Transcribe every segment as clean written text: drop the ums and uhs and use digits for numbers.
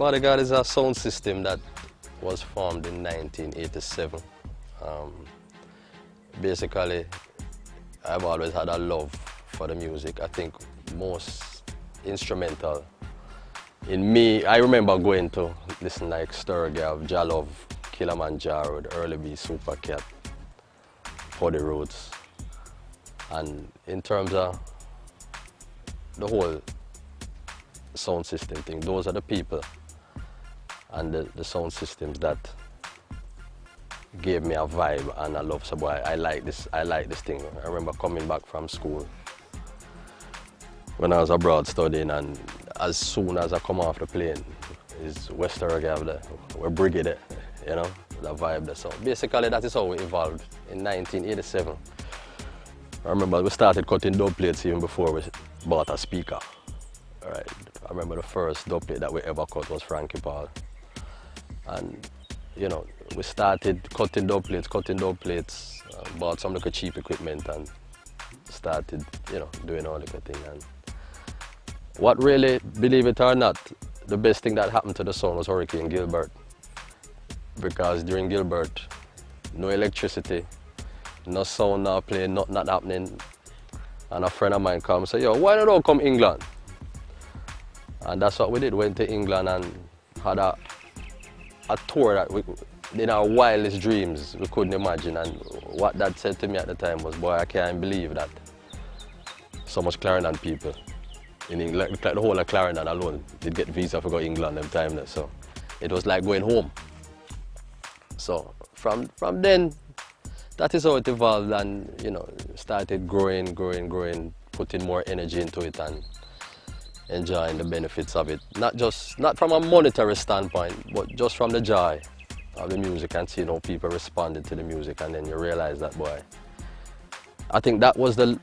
BODYGUARD is a sound system that was formed in 1987. Basically, I've always had a love for the music. I think most instrumental. In me, I remember going to listen like Sturgav, Jalov, Kilimanjaro, the Early B, Supercat, For the Roots. And in terms of the whole sound system thing, those are the people and the sound systems that gave me a vibe and a love. So boy, I like this thing. I remember coming back from school when I was abroad studying, and as soon as I come off the plane, is Western Reggae, we're brigade, you know, the vibe there. So basically that is how we evolved in 1987. I remember we started cutting dub plates even before we bought a speaker. All right. I remember the first dub plate that we ever cut was Frankie Paul. And you know, we started cutting dub plates, bought some little cheap equipment and started, you know, doing all the thing. And what really, believe it or not, the best thing that happened to the sound was Hurricane Gilbert. Because during Gilbert, no electricity, no sound, no playing, not happening. And a friend of mine come and say, yo, why don't you come England? And that's what we did, went to England and had a tour that we, in our wildest dreams, we couldn't imagine. And what that said to me at the time was, boy, I can't believe that so much Clarendon people in England, like the whole of Clarendon alone, did get visa for go to England them time there. So it was like going home. So from then, that is how it evolved, and you know, started growing, putting more energy into it and enjoying the benefits of it. Not from a monetary standpoint, but just from the joy of the music and seeing how people responded to the music. And then you realize that, boy, I think that was the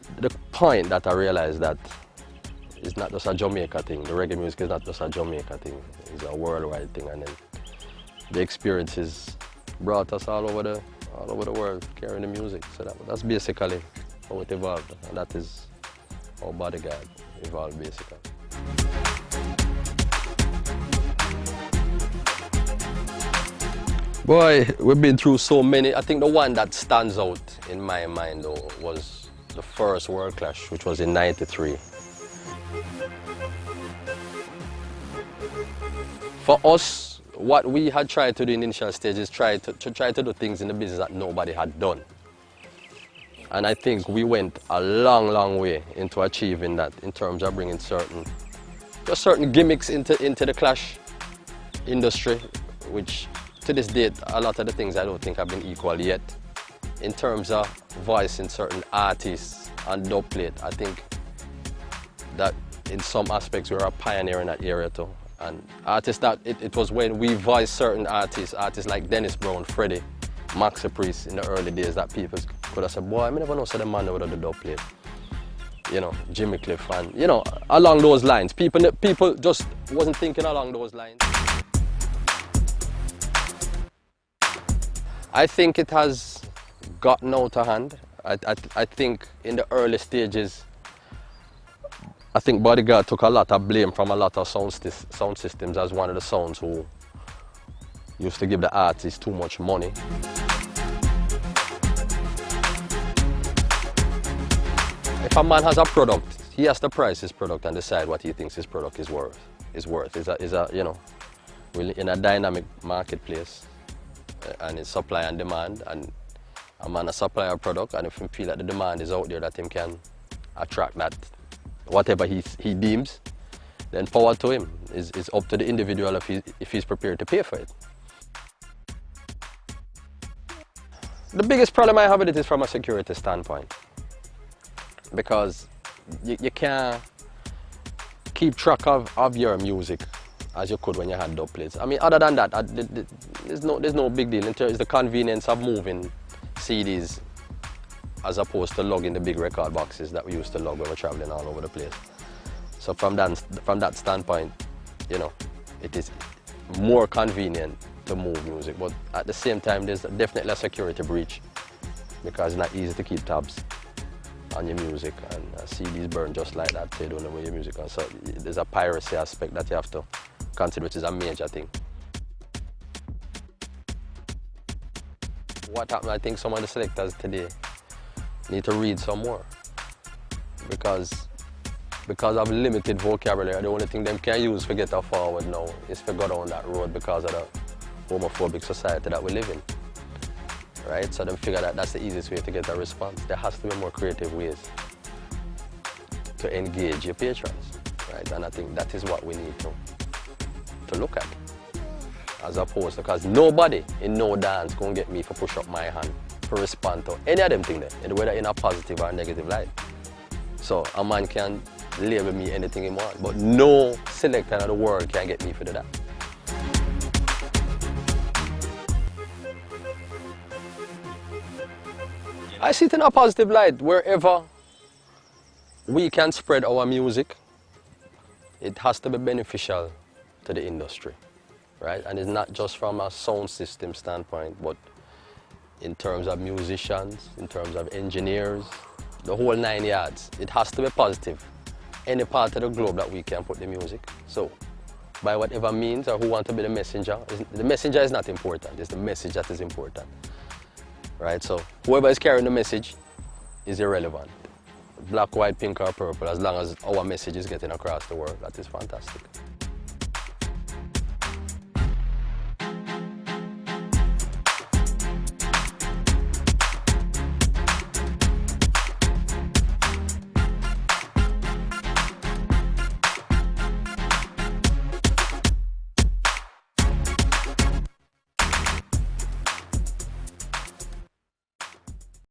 point that I realized that it's not just a Jamaica thing. The reggae music is not just a Jamaica thing. It's a worldwide thing. And then the experiences brought us all over the world carrying the music. So that's basically how it evolved. And that is how BODYGUARD evolved basically. Boy, we've been through so many. I think the one that stands out in my mind though was the first World Clash, which was in '93. For us, what we had tried to do in the initial stages is try to do things in the business that nobody had done. And I think we went a long way into achieving that in terms of bringing certain gimmicks into the Clash industry, which to this date, a lot of the things I don't think have been equal yet. In terms of voicing certain artists and dubplate, I think that in some aspects we were a pioneer in that area too. And artists that, it was when we voiced certain artists like Dennis Brown, Freddie, Maxi Priest in the early days, that people could have said, boy, I never know so the man without the dubplate. You know, Jimmy Cliff, and you know, along those lines. People just wasn't thinking along those lines. I think it has gotten out of hand. I think in the early stages, I think BODYGUARD took a lot of blame from a lot of sound systems as one of the sounds who used to give the artists too much money. If a man has a product, he has to price his product and decide what he thinks his product is worth. You know, we're in a dynamic marketplace, and it's supply and demand, and a man a supply a product, and if he feel that the demand is out there that him can attract that, whatever he deems, then power to him. It's up to the individual if he's prepared to pay for it. The biggest problem I have with it is from a security standpoint, because you can't keep track of your music as you could when you had dubplates. I mean, other than that, there's no big deal. It's the convenience of moving CDs as opposed to lugging the big record boxes that we used to lug when we're traveling all over the place. So from that standpoint, you know, it is more convenient to move music, but at the same time, there's definitely a security breach because it's not easy to keep tabs on your music, and CDs burn just like that, so you don't know where your music is. So there's a piracy aspect that you have to consider it is a major thing. What happened, I think some of the selectors today need to read some more because of limited vocabulary. The only thing them can use to get forward now is to go down that road because of the homophobic society that we live in. Right? So they figure that that's the easiest way to get a response. There has to be more creative ways to engage your patrons. Right? And I think that is what we need to look at. As opposed to, because nobody in no dance gonna get me to push up my hand to respond to any of them things there, whether in a positive or negative light. So a man can label me anything he wants, but no selector in the world can get me to do that. I see it in a positive light. Wherever we can spread our music, it has to be beneficial to the industry. Right? And it's not just from a sound system standpoint, but in terms of musicians, in terms of engineers, the whole 9 yards. It has to be positive. Any part of the globe that we can put the music. So, by whatever means or who wants to be the messenger is not important. It's the message that is important. Right? So, whoever is carrying the message is irrelevant. Black, white, pink or purple, as long as our message is getting across the world, that is fantastic.